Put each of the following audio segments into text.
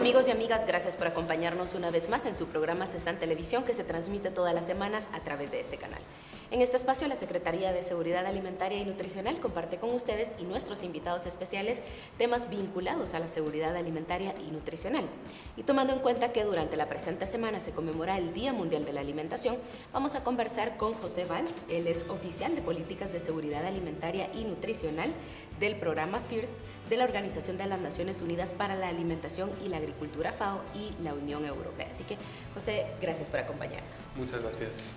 Amigos y amigas, gracias por acompañarnos una vez más en su programa CESAN Televisión, que se transmite todas las semanas a través de este canal. En este espacio, la Secretaría de Seguridad Alimentaria y Nutricional comparte con ustedes y nuestros invitados especiales temas vinculados a la seguridad alimentaria y nutricional. Y tomando en cuenta que durante la presente semana se conmemora el Día Mundial de la Alimentación, vamos a conversar con José Valls. Él es oficial de Políticas de Seguridad Alimentaria y Nutricional del programa FIRST de la Organización de las Naciones Unidas para la Alimentación y la Agricultura, FAO, y la Unión Europea. Así que, José, gracias por acompañarnos. Muchas gracias.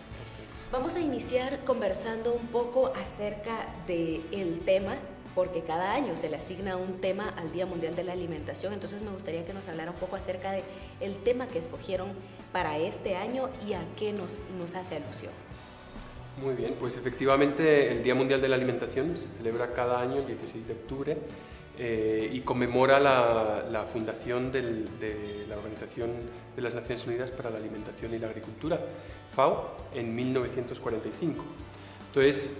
Vamos a iniciar conversando un poco acerca del tema, porque cada año se le asigna un tema al Día Mundial de la Alimentación. Entonces me gustaría que nos hablara un poco acerca del tema que escogieron para este año y a qué nos hace alusión. Muy bien, pues efectivamente el Día Mundial de la Alimentación se celebra cada año el 16 de octubre y conmemora la fundación de la Organización de las Naciones Unidas para la Alimentación y la Agricultura, FAO, en 1945. Entonces,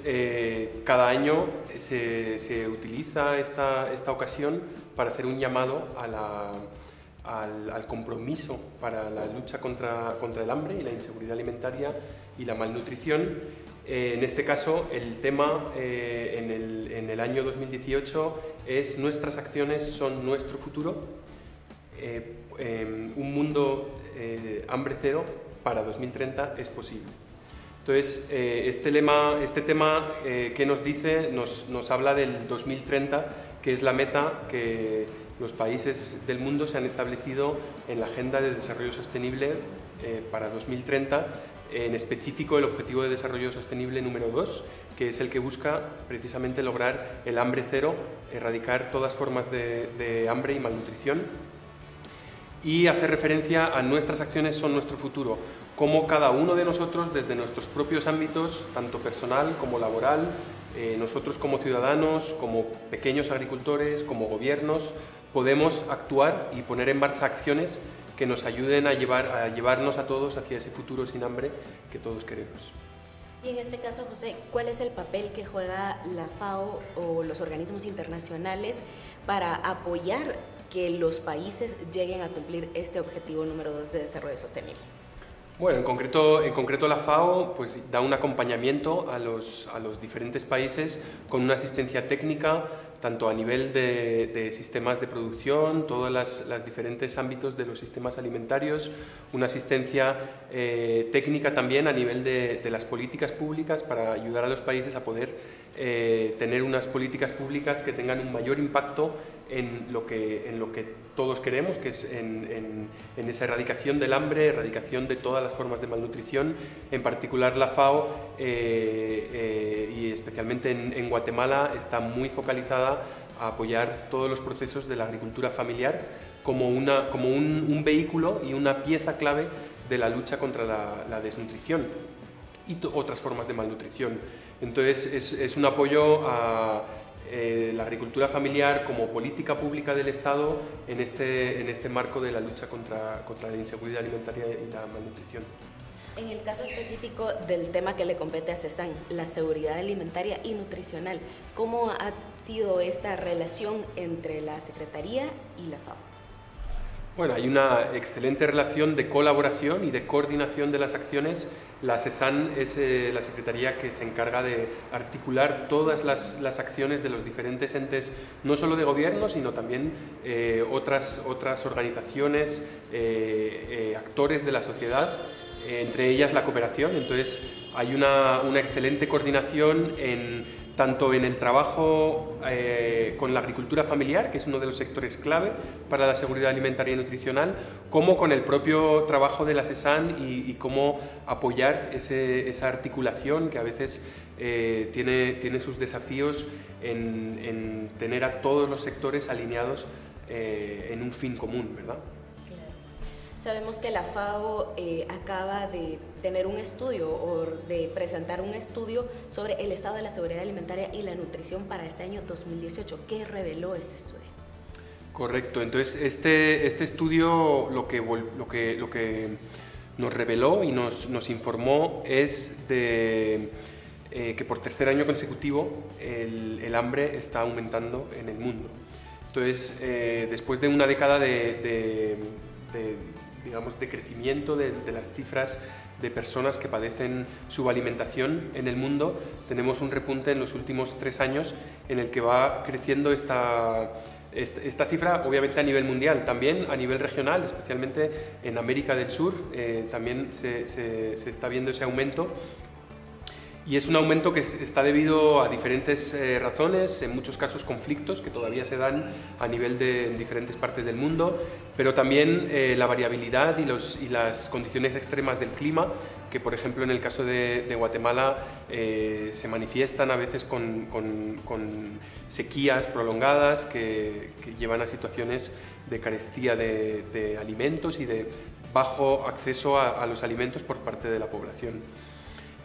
cada año se utiliza esta ocasión para hacer un llamado al compromiso para la lucha contra el hambre y la inseguridad alimentaria y la malnutrición. En este caso, el tema en el año 2018 es "Nuestras acciones son nuestro futuro", un mundo hambre cero para 2030 es posible. Entonces, este tema que nos dice, nos habla del 2030, que es la meta que los países del mundo se han establecido en la Agenda de Desarrollo Sostenible para 2030, en específico el Objetivo de Desarrollo Sostenible número 2, que es el que busca precisamente lograr el hambre cero, erradicar todas formas de hambre y malnutrición, y hacer referencia a "nuestras acciones son nuestro futuro", como cada uno de nosotros, desde nuestros propios ámbitos, tanto personal como laboral, nosotros como ciudadanos, como pequeños agricultores, como gobiernos, podemos actuar y poner en marcha acciones que nos ayuden a llevarnos a todos hacia ese futuro sin hambre que todos queremos. Y en este caso, José, ¿cuál es el papel que juega la FAO o los organismos internacionales para apoyar que los países lleguen a cumplir este objetivo número 2 de desarrollo sostenible? Bueno, en concreto la FAO pues, da un acompañamiento a los diferentes países con una asistencia técnica, tanto a nivel de sistemas de producción, todos los diferentes ámbitos de los sistemas alimentarios, una asistencia técnica también a nivel de las políticas públicas para ayudar a los países a poder tener unas políticas públicas que tengan un mayor impacto en lo que todos queremos, que es en esa erradicación del hambre, erradicación de todas las formas de malnutrición. En particular la FAO y especialmente en Guatemala está muy focalizada a apoyar todos los procesos de la agricultura familiar como un vehículo y una pieza clave de la lucha contra la desnutrición y otras formas de malnutrición. Entonces es un apoyo a la agricultura familiar como política pública del Estado en este marco de la lucha contra la inseguridad alimentaria y la malnutrición. En el caso específico del tema que le compete a CESAN, la seguridad alimentaria y nutricional, ¿cómo ha sido esta relación entre la Secretaría y la FAO? Bueno, hay una excelente relación de colaboración y de coordinación de las acciones. La CESAN es la secretaría que se encarga de articular todas las acciones de los diferentes entes, no solo de gobierno, sino también otras organizaciones, actores de la sociedad, entre ellas la cooperación. Entonces hay una excelente coordinación tanto en el trabajo con la agricultura familiar, que es uno de los sectores clave para la seguridad alimentaria y nutricional, como con el propio trabajo de la CESAN y cómo apoyar esa articulación que a veces tiene sus desafíos en tener a todos los sectores alineados en un fin común, ¿verdad? Sabemos que la FAO acaba de tener un estudio o de presentar un estudio sobre el estado de la seguridad alimentaria y la nutrición para este año 2018. ¿Qué reveló este estudio? Correcto. Entonces, este estudio lo que nos reveló y nos informó es que por tercer año consecutivo el hambre está aumentando en el mundo. Entonces, después de una década digamos, de crecimiento de las cifras de personas que padecen subalimentación en el mundo, tenemos un repunte en los últimos 3 años en el que va creciendo esta cifra, obviamente a nivel mundial, también a nivel regional, especialmente en América del Sur, también se está viendo ese aumento. Y es un aumento que está debido a diferentes razones, en muchos casos conflictos que todavía se dan a nivel de diferentes partes del mundo, pero también la variabilidad y las condiciones extremas del clima, que por ejemplo en el caso de Guatemala se manifiestan a veces con sequías prolongadas que llevan a situaciones de carestía de alimentos y de bajo acceso a los alimentos por parte de la población.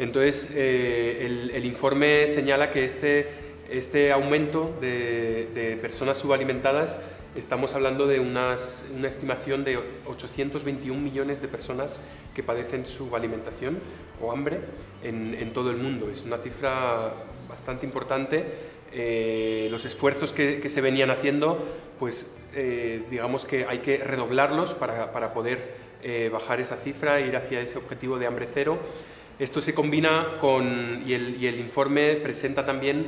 Entonces, el informe señala que este aumento de personas subalimentadas, estamos hablando de una estimación de 821 millones de personas que padecen subalimentación o hambre en todo el mundo. Es una cifra bastante importante. Los esfuerzos que se venían haciendo, pues digamos que hay que redoblarlos para poder bajar esa cifra e ir hacia ese objetivo de hambre cero. Esto se combina y el informe presenta también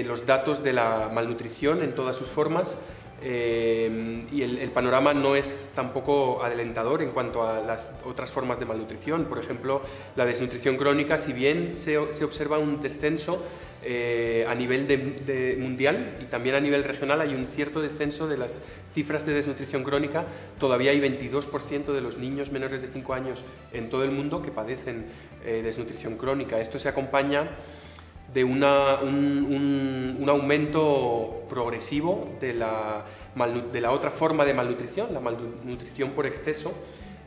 los datos de la malnutrición en todas sus formas, y el panorama no es tampoco alentador en cuanto a las otras formas de malnutrición. Por ejemplo, la desnutrición crónica, si bien se observa un descenso a nivel mundial y también a nivel regional, hay un cierto descenso de las cifras de desnutrición crónica. Todavía hay 22% de los niños menores de 5 años en todo el mundo que padecen desnutrición crónica. Esto se acompaña de un aumento progresivo de la otra forma de malnutrición, la malnutrición por exceso,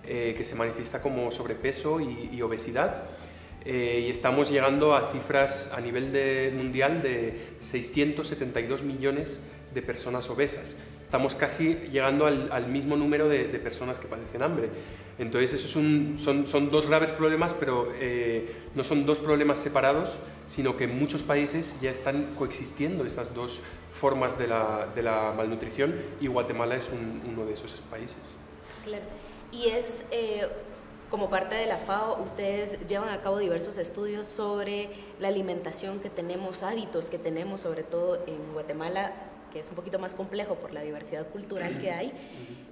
que se manifiesta como sobrepeso y obesidad. Y estamos llegando a cifras a nivel mundial de 672 millones de personas obesas. Estamos casi llegando al mismo número de personas que padecen hambre. Entonces, esos son dos graves problemas, pero no son dos problemas separados, sino que en muchos países ya están coexistiendo estas dos formas de la malnutrición, y Guatemala es uno de esos países. Claro. Y como parte de la FAO, ustedes llevan a cabo diversos estudios sobre la alimentación que tenemos, hábitos que tenemos, sobre todo en Guatemala, que es un poquito más complejo por la diversidad cultural que hay.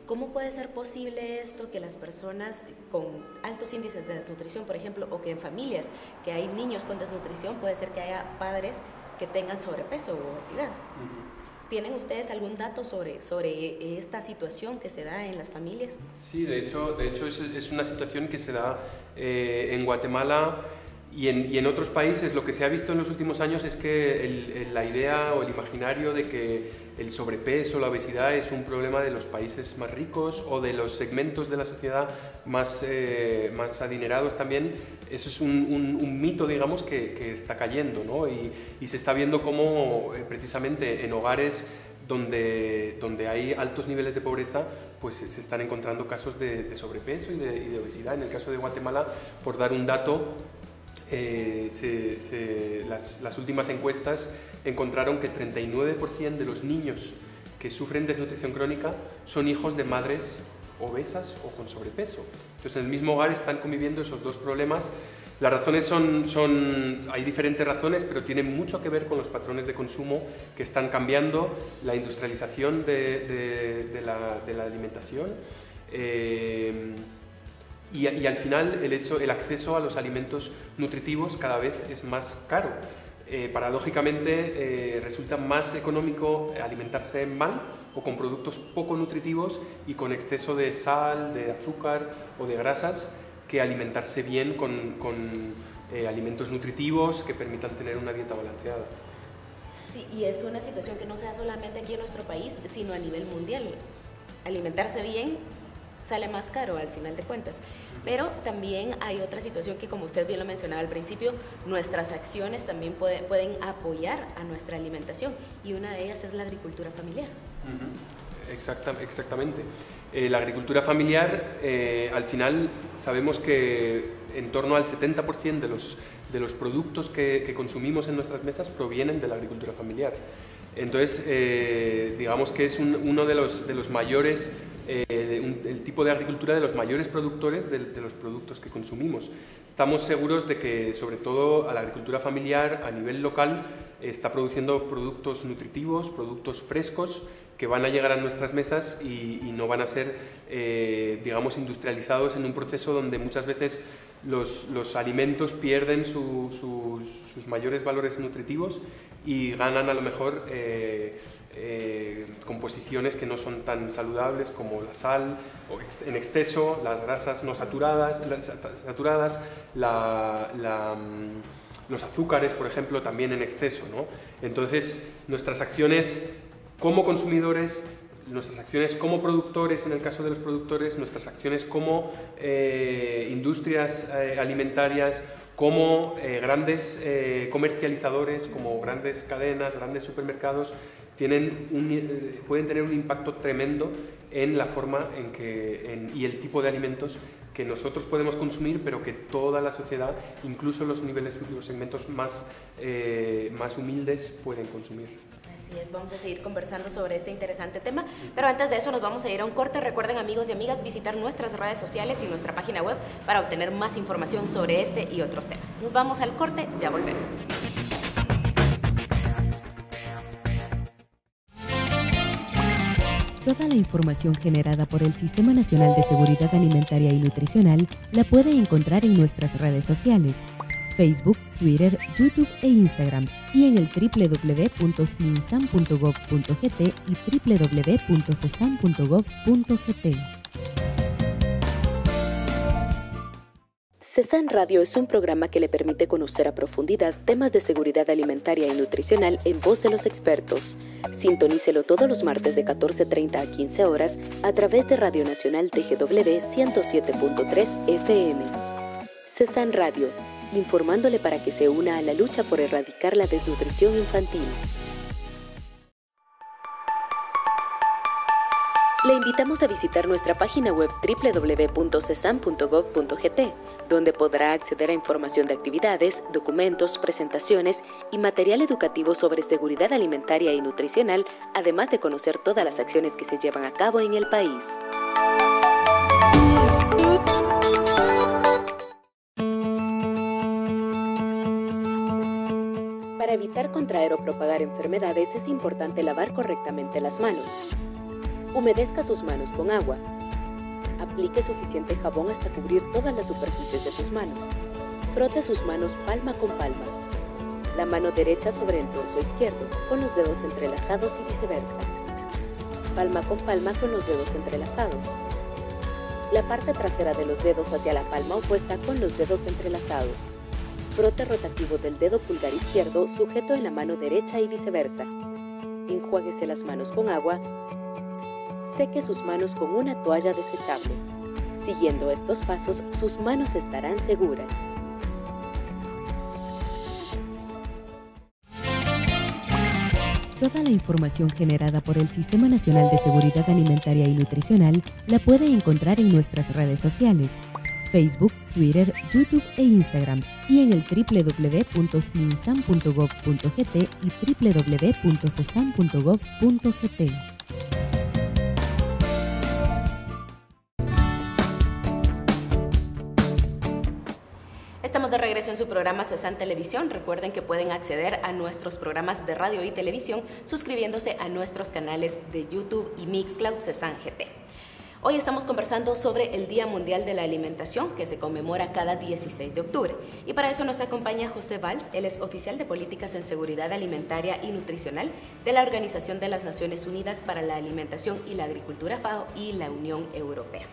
¿Cómo puede ser posible esto, que las personas con altos índices de desnutrición, por ejemplo, o que en familias que hay niños con desnutrición, puede ser que haya padres que tengan sobrepeso o obesidad? ¿Tienen ustedes algún dato sobre esta situación que se da en las familias? Sí, de hecho es una situación que se da en Guatemala y en otros países. Lo que se ha visto en los últimos años es que la idea o el imaginario de que el sobrepeso, la obesidad es un problema de los países más ricos o de los segmentos de la sociedad más adinerados también, eso es un mito, digamos, que está cayendo, ¿no? Y se está viendo cómo precisamente en hogares donde hay altos niveles de pobreza, pues se están encontrando casos de sobrepeso y de obesidad. En el caso de Guatemala, por dar un dato, las últimas encuestas encontraron que 39% de los niños que sufren desnutrición crónica son hijos de madres obesas o con sobrepeso. Entonces, en el mismo hogar están conviviendo esos dos problemas. Las razones hay diferentes razones, pero tienen mucho que ver con los patrones de consumo que están cambiando, la industrialización de la alimentación, y al final el acceso a los alimentos nutritivos cada vez es más caro. Paradójicamente resulta más económico alimentarse mal o con productos poco nutritivos y con exceso de sal, de azúcar o de grasas, que alimentarse bien con alimentos nutritivos que permitan tener una dieta balanceada. Sí, y es una situación que no se da solamente aquí en nuestro país, sino a nivel mundial. Alimentarse bien sale más caro al final de cuentas. Pero también hay otra situación que, como usted bien lo mencionaba al principio, nuestras acciones también pueden apoyar a nuestra alimentación, y una de ellas es la agricultura familiar. Exactamente. La agricultura familiar, al final sabemos que en torno al 70% de los productos que consumimos en nuestras mesas provienen de la agricultura familiar. Entonces, digamos que es uno de los mayores, el tipo de agricultura de los mayores productores de los productos que consumimos. Estamos seguros de que, sobre todo, a la agricultura familiar a nivel local está produciendo productos nutritivos, productos frescos, que van a llegar a nuestras mesas y no van a ser, digamos, industrializados en un proceso donde muchas veces los alimentos pierden sus mayores valores nutritivos y ganan a lo mejor composiciones que no son tan saludables como la sal en exceso, las grasas no saturadas, los azúcares, por ejemplo, también en exceso, ¿no? Entonces, nuestras acciones como consumidores, nuestras acciones como productores, en el caso de los productores, nuestras acciones como industrias alimentarias, como grandes comercializadores, como grandes cadenas, grandes supermercados, pueden tener un impacto tremendo en la forma y el tipo de alimentos que nosotros podemos consumir, pero que toda la sociedad, incluso los segmentos más humildes, pueden consumir. Así es, vamos a seguir conversando sobre este interesante tema, pero antes de eso nos vamos a ir a un corte. Recuerden, amigos y amigas, visitar nuestras redes sociales y nuestra página web para obtener más información sobre este y otros temas. Nos vamos al corte, ya volvemos. Toda la información generada por el Sistema Nacional de Seguridad Alimentaria y Nutricional la puede encontrar en nuestras redes sociales: Facebook, Twitter, YouTube e Instagram, y en el www.cinsam.gov.gt y www.cesam.gov.gt. CESAN Radio es un programa que le permite conocer a profundidad temas de seguridad alimentaria y nutricional en voz de los expertos. Sintonícelo todos los martes de 14:30 a 15 horas a través de Radio Nacional TGW 107.3 FM. CESAN Radio, informándole para que se una a la lucha por erradicar la desnutrición infantil. Le invitamos a visitar nuestra página web www.cesam.gov.gt, donde podrá acceder a información de actividades, documentos, presentaciones y material educativo sobre seguridad alimentaria y nutricional, además de conocer todas las acciones que se llevan a cabo en el país. Para evitar contraer o propagar enfermedades es importante lavar correctamente las manos. Humedezca sus manos con agua. Aplique suficiente jabón hasta cubrir todas las superficies de sus manos. Frote sus manos palma con palma. La mano derecha sobre el torso izquierdo, con los dedos entrelazados y viceversa. Palma con palma con los dedos entrelazados. La parte trasera de los dedos hacia la palma opuesta con los dedos entrelazados. Frote rotativo del dedo pulgar izquierdo sujeto en la mano derecha y viceversa. Enjuáguese las manos con agua. Seque sus manos con una toalla desechable. Siguiendo estos pasos, sus manos estarán seguras. Toda la información generada por el Sistema Nacional de Seguridad Alimentaria y Nutricional la puede encontrar en nuestras redes sociales: Facebook, Twitter, YouTube e Instagram, y en el www.cinsam.gov.gt y www.cesam.gov.gt. Estamos de regreso en su programa CESAN Televisión. Recuerden que pueden acceder a nuestros programas de radio y televisión suscribiéndose a nuestros canales de YouTube y Mixcloud CESAN GT. Hoy estamos conversando sobre el Día Mundial de la Alimentación, que se conmemora cada 16 de octubre. Y para eso nos acompaña José Valls. Él es oficial de Políticas en Seguridad Alimentaria y Nutricional de la Organización de las Naciones Unidas para la Alimentación y la Agricultura, FAO, y la Unión Europea.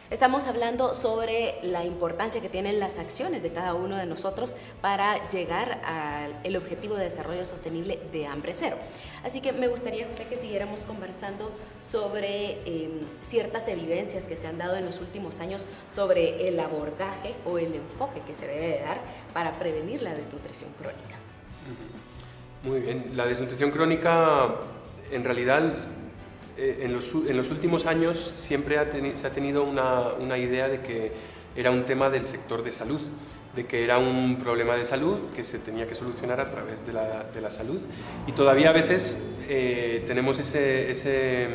Estamos hablando sobre la importancia que tienen las acciones de cada uno de nosotros para llegar al objetivo de desarrollo sostenible de hambre cero. Así que me gustaría, José, que siguiéramos conversando sobre ciertas evidencias que se han dado en los últimos años sobre el abordaje o el enfoque que se debe de dar para prevenir la desnutrición crónica. Muy bien, la desnutrición crónica en realidad en los últimos años siempre se ha tenido una idea de que era un tema del sector de salud, de que era un problema de salud que se tenía que solucionar a través de la salud. Y todavía a veces tenemos ese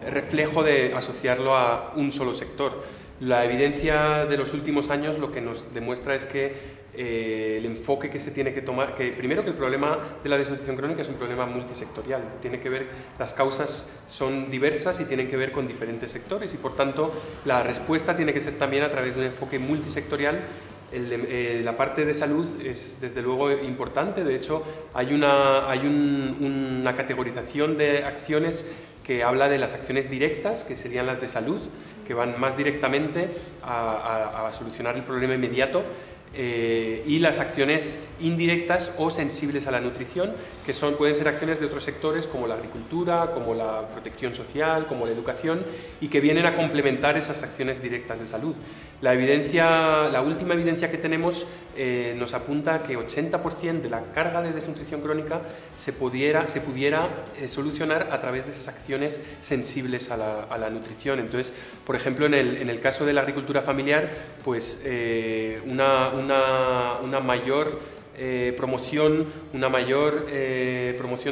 reflejo de asociarlo a un solo sector. La evidencia de los últimos años lo que nos demuestra es que el enfoque que se tiene que tomar, que primero que el problema de la desnutrición crónica es un problema multisectorial, tiene que ver, las causas son diversas y tienen que ver con diferentes sectores y por tanto la respuesta tiene que ser también a través de un enfoque multisectorial. La parte de salud es desde luego importante, de hecho hay una categorización de acciones que habla de las acciones directas, que serían las de salud, que van más directamente a solucionar el problema inmediato, y las acciones indirectas o sensibles a la nutrición, que pueden ser acciones de otros sectores como la agricultura, como la protección social, como la educación, y que vienen a complementar esas acciones directas de salud. La última evidencia que tenemos nos apunta que 80% de la carga de desnutrición crónica se pudiera solucionar a través de esas acciones sensibles a la nutrición. Entonces, por ejemplo, en el caso de la agricultura familiar, pues una mayor promoción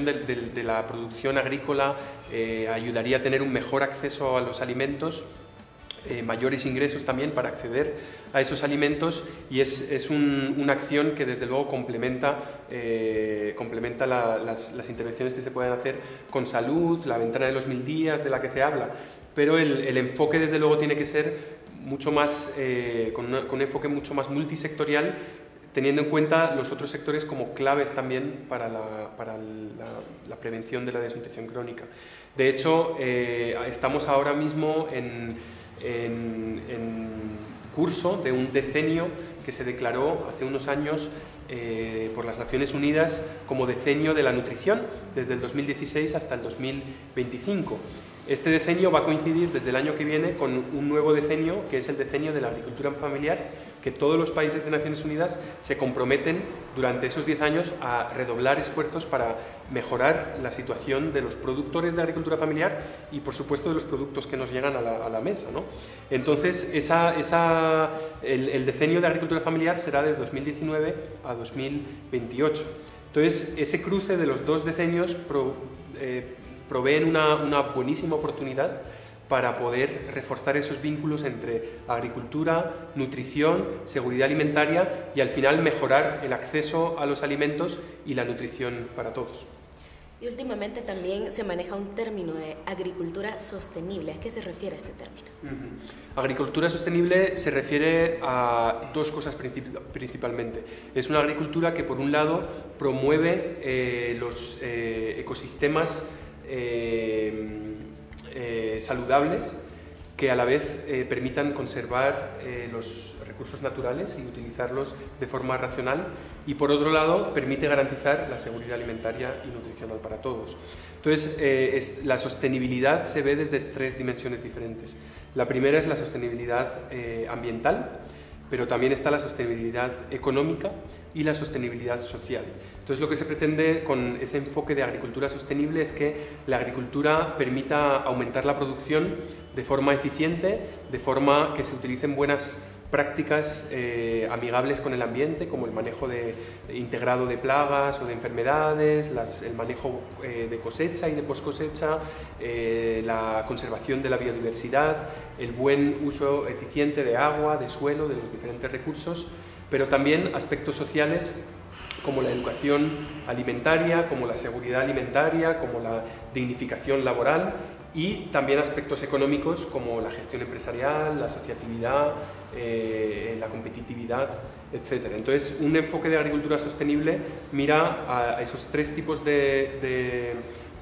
de la producción agrícola ayudaría a tener un mejor acceso a los alimentos, mayores ingresos también para acceder a esos alimentos, y es una acción que desde luego complementa las intervenciones que se pueden hacer con salud, la ventana de los 1000 días de la que se habla, pero el enfoque desde luego tiene que ser mucho más, con un enfoque mucho más multisectorial, teniendo en cuenta los otros sectores como claves también para la prevención de la desnutrición crónica. De hecho, estamos ahora mismo en curso de un decenio que se declaró hace unos años por las Naciones Unidas como decenio de la nutrición, desde el 2016 hasta el 2025. Este decenio va a coincidir desde el año que viene con un nuevo decenio, que es el decenio de la agricultura familiar, que todos los países de Naciones Unidas se comprometen durante esos 10 años a redoblar esfuerzos para mejorar la situación de los productores de agricultura familiar y, por supuesto, de los productos que nos llegan a la mesa, ¿no? Entonces, el decenio de agricultura familiar será de 2019 a 2028. Entonces, ese cruce de los dos decenios proveen una buenísima oportunidad para poder reforzar esos vínculos entre agricultura, nutrición, seguridad alimentaria y al final mejorar el acceso a los alimentos y la nutrición para todos. Y últimamente también se maneja un término de agricultura sostenible. ¿A qué se refiere este término? Agricultura sostenible se refiere a dos cosas principalmente. Es una agricultura que por un lado promueve los ecosistemas saludables, que a la vez permitan conservar los recursos naturales y utilizarlos de forma racional, y por otro lado permite garantizar la seguridad alimentaria y nutricional para todos. Entonces, la sostenibilidad se ve desde tres dimensiones diferentes. La primera es la sostenibilidad ambiental, pero también está la sostenibilidad económica y la sostenibilidad social. Entonces, lo que se pretende con ese enfoque de agricultura sostenible es que la agricultura permita aumentar la producción de forma eficiente, de forma que se utilicen buenas prácticas amigables con el ambiente, como el manejo integrado de plagas o de enfermedades, el manejo de cosecha y de poscosecha, la conservación de la biodiversidad, el buen uso eficiente de agua, de suelo, de los diferentes recursos, pero también aspectos sociales como la educación alimentaria, como la seguridad alimentaria, como la dignificación laboral, y también aspectos económicos como la gestión empresarial, la asociatividad, la competitividad, etc. Entonces, un enfoque de agricultura sostenible mira a esos tres tipos de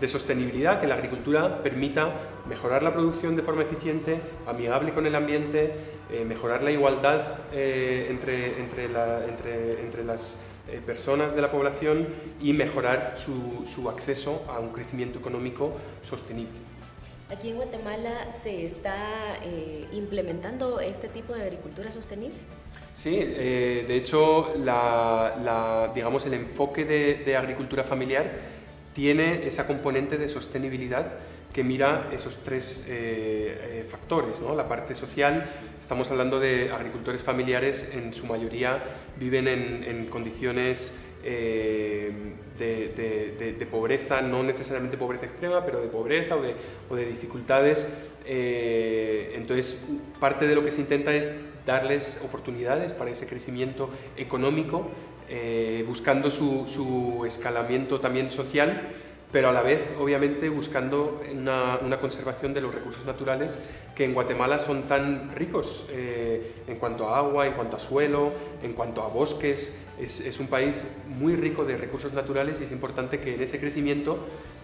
sostenibilidad, que la agricultura permita mejorar la producción de forma eficiente, amigable con el ambiente, mejorar la igualdad entre las personas de la población y mejorar su acceso a un crecimiento económico sostenible. ¿Aquí en Guatemala se está implementando este tipo de agricultura sostenible? Sí, de hecho, digamos, el enfoque de agricultura familiar tiene esa componente de sostenibilidad que mira esos tres factores, ¿no? La parte social, estamos hablando de agricultores familiares, en su mayoría viven en condiciones de pobreza, no necesariamente pobreza extrema, pero de pobreza o de dificultades. Entonces, parte de lo que se intenta es darles oportunidades para ese crecimiento económico, buscando su escalamiento también social, pero a la vez, obviamente, buscando una conservación de los recursos naturales que en Guatemala son tan ricos en cuanto a agua, en cuanto a suelo, en cuanto a bosques. Es un país muy rico de recursos naturales y es importante que en ese crecimiento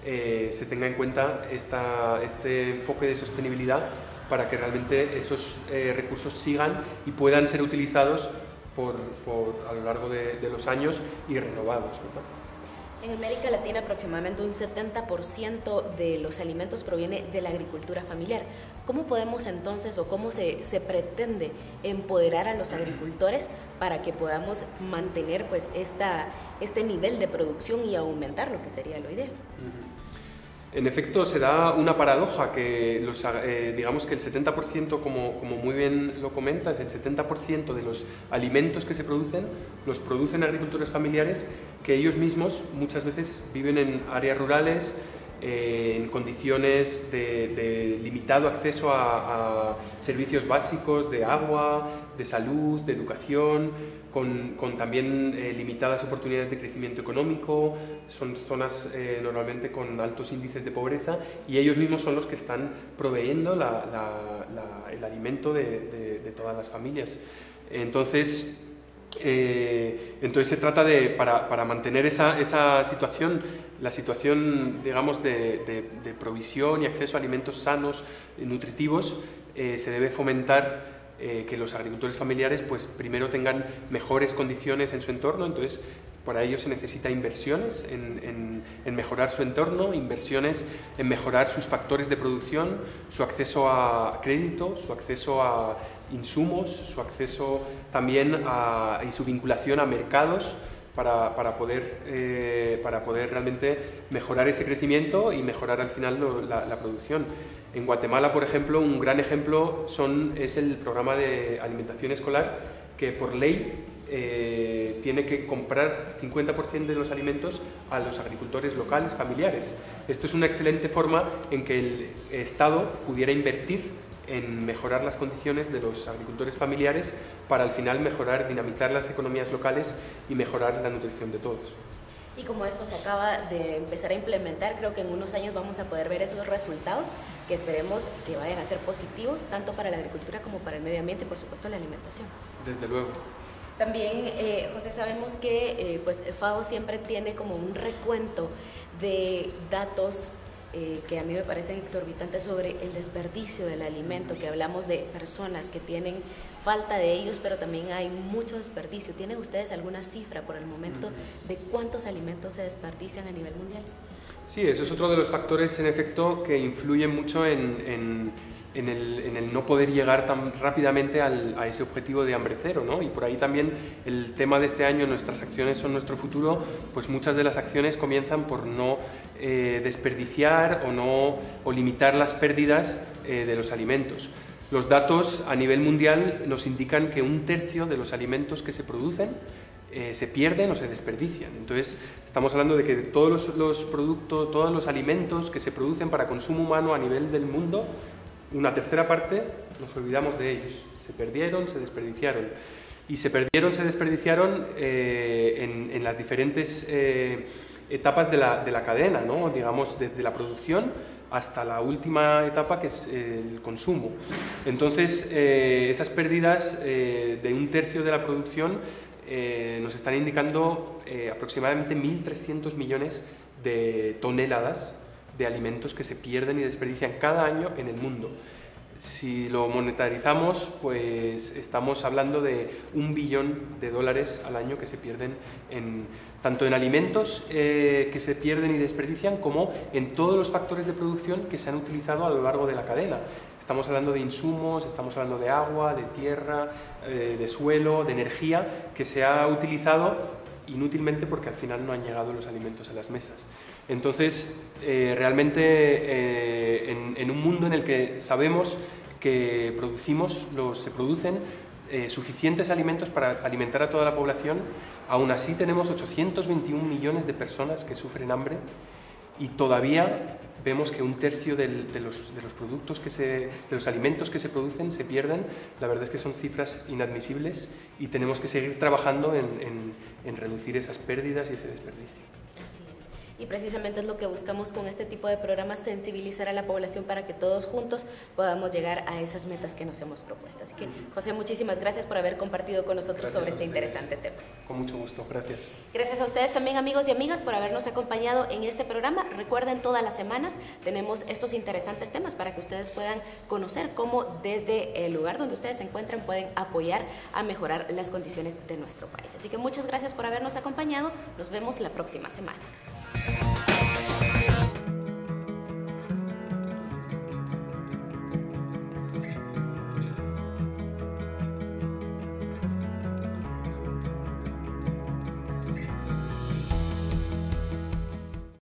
se tenga en cuenta este enfoque de sostenibilidad para que realmente esos recursos sigan y puedan ser utilizados a lo largo de los años y renovados, ¿no? En América Latina aproximadamente un 70% de los alimentos proviene de la agricultura familiar. ¿Cómo podemos entonces o cómo se pretende empoderar a los agricultores para que podamos mantener pues este nivel de producción y aumentar lo que sería lo ideal? En efecto, se da una paradoja que digamos que el 70%, como muy bien lo comentas, el 70% de los alimentos que se producen, los producen agricultores familiares que ellos mismos muchas veces viven en áreas rurales, en condiciones de limitado acceso a servicios básicos de agua, de salud, de educación, con también limitadas oportunidades de crecimiento económico. Son zonas normalmente con altos índices de pobreza y ellos mismos son los que están proveyendo el alimento de todas las familias. Entonces se trata de, para mantener esa situación, la situación, digamos, de provisión y acceso a alimentos sanos, nutritivos, se debe fomentar que los agricultores familiares pues primero tengan mejores condiciones en su entorno. Entonces para ello se necesita inversiones en mejorar su entorno, inversiones en mejorar sus factores de producción, su acceso a crédito, su acceso a insumos, su acceso también y su vinculación a mercados para poder realmente mejorar ese crecimiento y mejorar al final la producción. En Guatemala, por ejemplo, un gran ejemplo es el programa de alimentación escolar, que por ley tiene que comprar 50% de los alimentos a los agricultores locales, familiares. Esto es una excelente forma en que el Estado pudiera invertir en mejorar las condiciones de los agricultores familiares para al final dinamizar las economías locales y mejorar la nutrición de todos. Y como esto se acaba de empezar a implementar, creo que en unos años vamos a poder ver esos resultados que esperemos que vayan a ser positivos tanto para la agricultura como para el medio ambiente y por supuesto la alimentación. Desde luego. También, José, sabemos que pues FAO siempre tiene como un recuento de datos que a mí me parecen exorbitantes sobre el desperdicio del alimento, que hablamos de personas que tienen falta de ellos, pero también hay mucho desperdicio. ¿Tienen ustedes alguna cifra por el momento de cuántos alimentos se desperdician a nivel mundial? Sí, eso es otro de los factores, en efecto, que influyen mucho en el no poder llegar tan rápidamente a ese objetivo de hambre cero, ¿no? Y por ahí también el tema de este año, nuestras acciones son nuestro futuro, pues muchas de las acciones comienzan por no desperdiciar o limitar las pérdidas de los alimentos. Los datos a nivel mundial nos indican que 1/3 de los alimentos que se producen se pierden o se desperdician. Entonces estamos hablando de que todos los productos, todos los alimentos que se producen para consumo humano a nivel del mundo, 1/3 parte nos olvidamos de ellos. Se perdieron, se desperdiciaron. Y se desperdiciaron en las diferentes etapas de la cadena, ¿no? Digamos, desde la producción hasta la última etapa, que es el consumo. Entonces, esas pérdidas de 1/3 de la producción nos están indicando aproximadamente 1.300 millones de toneladas de alimentos que se pierden y desperdician cada año en el mundo. Si lo monetarizamos, pues estamos hablando de $1 billón al año que se pierden tanto en alimentos que se pierden y desperdician, como en todos los factores de producción que se han utilizado a lo largo de la cadena. Estamos hablando de insumos, estamos hablando de agua, de tierra, de suelo, de energía, que se ha utilizado inútilmente porque al final no han llegado los alimentos a las mesas. Entonces, realmente en un mundo en el que sabemos que se producen suficientes alimentos para alimentar a toda la población, aún así tenemos 821 millones de personas que sufren hambre y todavía vemos que un tercio de los productos de los alimentos que se producen se pierden. La verdad es que son cifras inadmisibles y tenemos que seguir trabajando en reducir esas pérdidas y ese desperdicio. Y precisamente es lo que buscamos con este tipo de programas, sensibilizar a la población para que todos juntos podamos llegar a esas metas que nos hemos propuesto. Así que, José, muchísimas gracias por haber compartido con nosotros sobre este interesante tema. Con mucho gusto, gracias. Gracias a ustedes también, amigos y amigas, por habernos acompañado en este programa. Recuerden, todas las semanas tenemos estos interesantes temas para que ustedes puedan conocer cómo desde el lugar donde ustedes se encuentran pueden apoyar a mejorar las condiciones de nuestro país. Así que muchas gracias por habernos acompañado. Nos vemos la próxima semana.